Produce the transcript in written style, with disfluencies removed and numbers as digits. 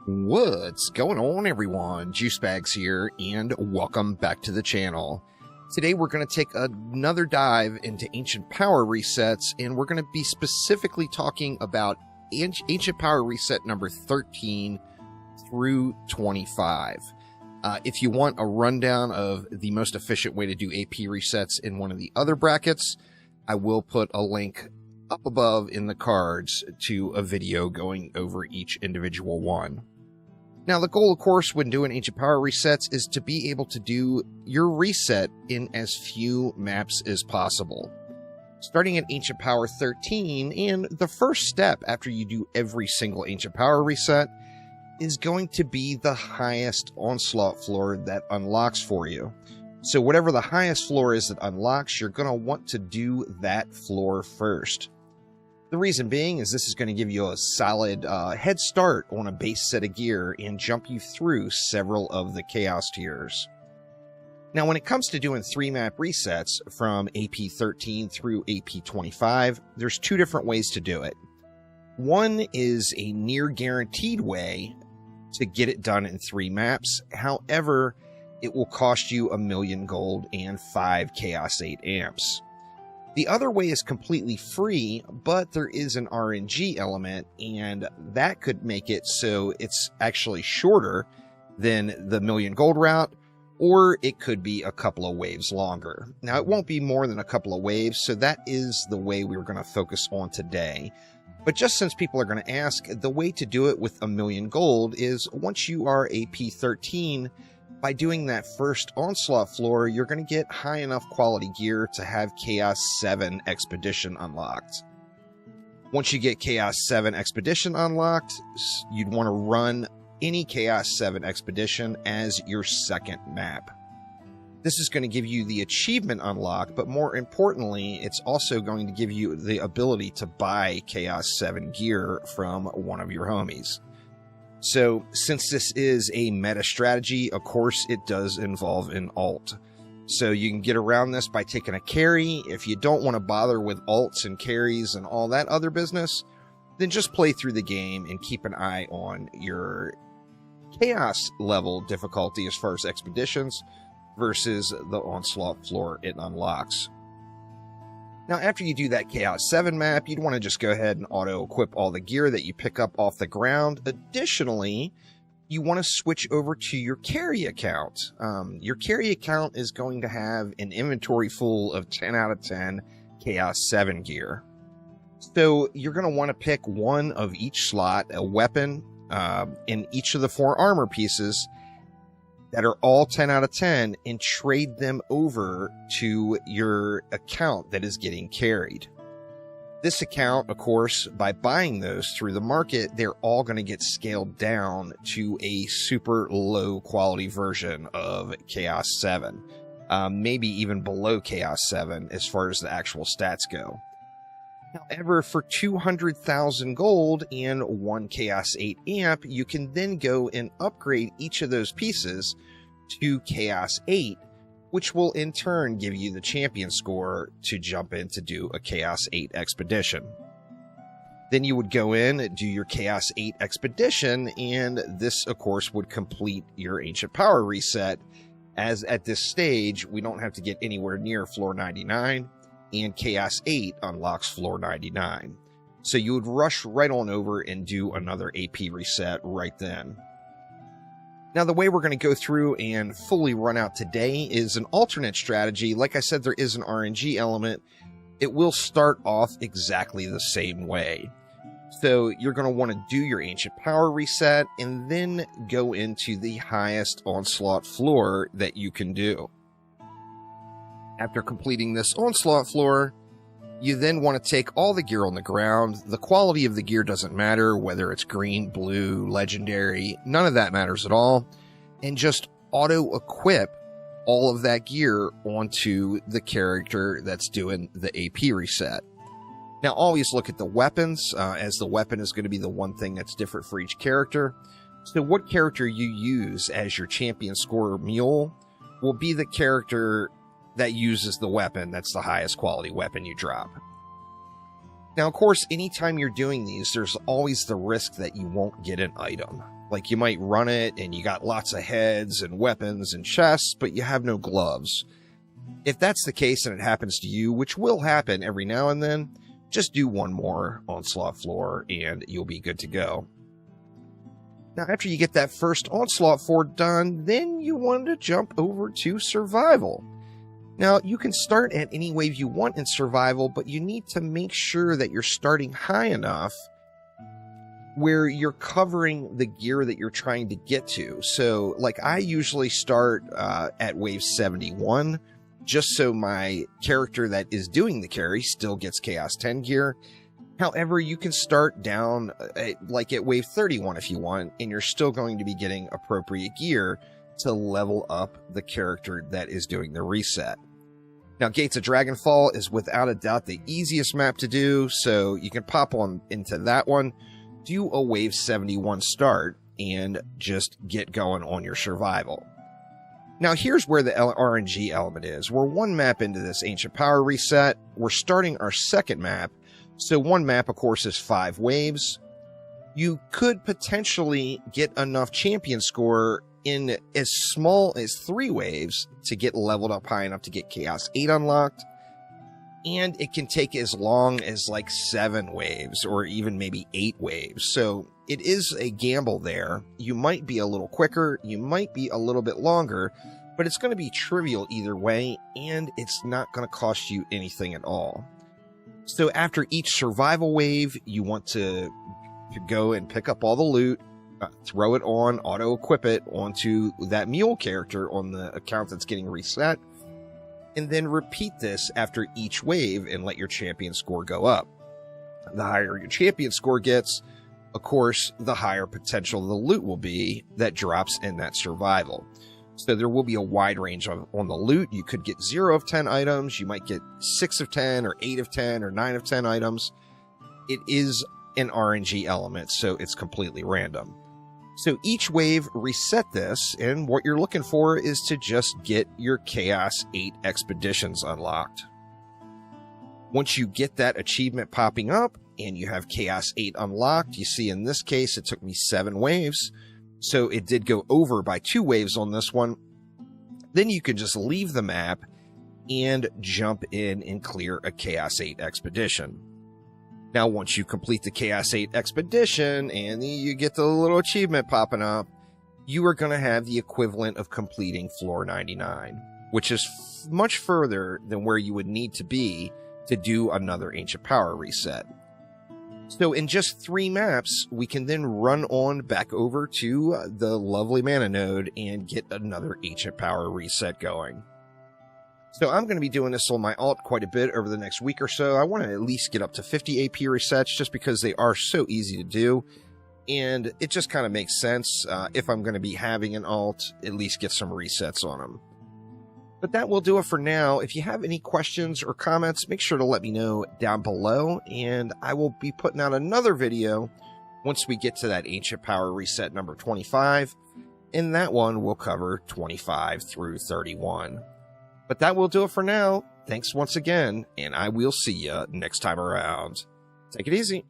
What's going on, everyone? Juicebags here, and welcome back to the channel. Today we're going to take another dive into Ancient Power resets, and we're going to be specifically talking about Ancient Power reset number 13 through 25. If you want a rundown of the most efficient way to do AP resets in one of the other brackets, I will put a link up above in the cards to a video going over each individual one. Now, the goal, of course, when doing Ancient Power resets is to be able to do your reset in as few maps as possible. Starting at Ancient Power 13, and the first step after you do every single Ancient Power reset is going to be the highest onslaught floor that unlocks for you. So whatever the highest floor is that unlocks, you're going to want to do that floor first. The reason being is this is going to give you a solid head start on a base set of gear and jump you through several of the chaos tiers. Now, when it comes to doing 3-map resets from AP 13 through AP 25, there's two different ways to do it. One is a near guaranteed way to get it done in 3 maps. However, it will cost you 1,000,000 gold and 5 Chaos 8 amps. The other way is completely free, but there is an RNG element, and that could make it so it's actually shorter than the 1,000,000 gold route, or it could be a couple of waves longer. Now, it won't be more than a couple of waves, so that is the way we're going to focus on today. But just since people are going to ask, the way to do it with 1,000,000 gold is once you are AP 13, by doing that first onslaught floor, you're going to get high enough quality gear to have Chaos 7 Expedition unlocked. Once you get Chaos 7 Expedition unlocked, you'd want to run any Chaos 7 Expedition as your second map. This is going to give you the achievement unlock, but more importantly, it's also going to give you the ability to buy Chaos 7 gear from one of your homies. So, since this is a meta strategy, of course, it does involve an ult. So you can get around this by taking a carry. If you don't want to bother with ults and carries and all that other business, then just play through the game and keep an eye on your chaos level difficulty as far as expeditions versus the onslaught floor it unlocks. Now, after you do that Chaos 7 map, you'd want to just go ahead and auto-equip all the gear that you pick up off the ground. Additionally, you want to switch over to your carry account. Your carry account is going to have an inventory full of 10 out of 10 Chaos 7 gear. So you're going to want to pick one of each slot, a weapon, in each of the 4 armor pieces that are all 10 out of 10, and trade them over to your account that is getting carried. This account, of course, by buying those through the market, they're all going to get scaled down to a super low quality version of Chaos 7. Maybe even below Chaos 7 as far as the actual stats go. However, for 200,000 gold and 1 Chaos 8 amp, you can then go and upgrade each of those pieces to Chaos 8, which will in turn give you the champion score to jump in to do a Chaos 8 expedition. Then you would go in, do your Chaos 8 expedition, and this, of course, would complete your Ancient Power reset, as at this stage, we don't have to get anywhere near floor 99, and Chaos 8 unlocks floor 99. So you would rush right on over and do another AP reset right then. Now, the way we're going to go through and fully run out today is an alternate strategy. Like I said, there is an RNG element. It will start off exactly the same way. So you're going to want to do your Ancient Power reset and then go into the highest onslaught floor that you can do. After completing this onslaught floor, you then want to take all the gear on the ground. The quality of the gear doesn't matter, whether it's green, blue, legendary, none of that matters at all. And just auto-equip all of that gear onto the character that's doing the AP reset. Now, always look at the weapons, as the weapon is going to be the one thing that's different for each character. So what character you use as your champion scorer mule will be the character that uses the weapon that's the highest quality weapon you drop. Now, of course, anytime you're doing these, there's always the risk that you won't get an item. Like, you might run it and you got lots of heads and weapons and chests, but you have no gloves. If that's the case and it happens to you, which will happen every now and then, just do one more onslaught floor and you'll be good to go. Now, after you get that first onslaught floor done, then you want to jump over to survival. Now, you can start at any wave you want in survival, but you need to make sure that you're starting high enough where you're covering the gear that you're trying to get to. So, like, I usually start at wave 71, just so my character that is doing the carry still gets Chaos 10 gear. However, you can start down at wave 31 if you want, and you're still going to be getting appropriate gear to level up the character that is doing the reset. Now, Gates of Dragonfall is without a doubt the easiest map to do, so you can pop on into that one, do a wave 71 start, and just get going on your survival. Now, here's where the RNG element is. We're one map into this Ancient Power reset. We're starting our second map. So one map, of course, is 5 waves. You could potentially get enough champion score in as small as 3 waves to get leveled up high enough to get Chaos 8 unlocked. And it can take as long as like 7 waves or even maybe 8 waves. So it is a gamble there. You might be a little quicker, you might be a little bit longer, but it's going to be trivial either way, and it's not going to cost you anything at all. So after each survival wave, you want to go and pick up all the loot, throw it on, auto-equip it onto that mule character on the account that's getting reset, and then repeat this after each wave and let your champion score go up. The higher your champion score gets, of course, the higher potential the loot will be that drops in that survival. So there will be a wide range on the loot. You could get 0 of 10 items. You might get 6 of 10 or 8 of 10 or 9 of 10 items. It is an RNG element, so it's completely random. So each wave reset this, and what you're looking for is to just get your Chaos 8 expeditions unlocked. Once you get that achievement popping up and you have Chaos 8 unlocked, you see in this case it took me 7 waves. So it did go over by 2 waves on this one. Then you can just leave the map and jump in and clear a Chaos 8 expedition. Now, once you complete the Chaos 8 expedition and you get the little achievement popping up, you are going to have the equivalent of completing floor 99, which is much further than where you would need to be to do another Ancient Power reset. So in just 3 maps, we can then run on back over to the lovely mana node and get another Ancient Power reset going. So I'm going to be doing this on my alt quite a bit over the next week or so. I want to at least get up to 50 AP resets just because they are so easy to do. And it just kind of makes sense if I'm going to be having an alt, at least get some resets on them. But that will do it for now. If you have any questions or comments, make sure to let me know down below, and I will be putting out another video once we get to that Ancient Power reset number 25, and that one will cover 25 through 31. But that will do it for now. Thanks once again, and I will see you next time around. Take it easy.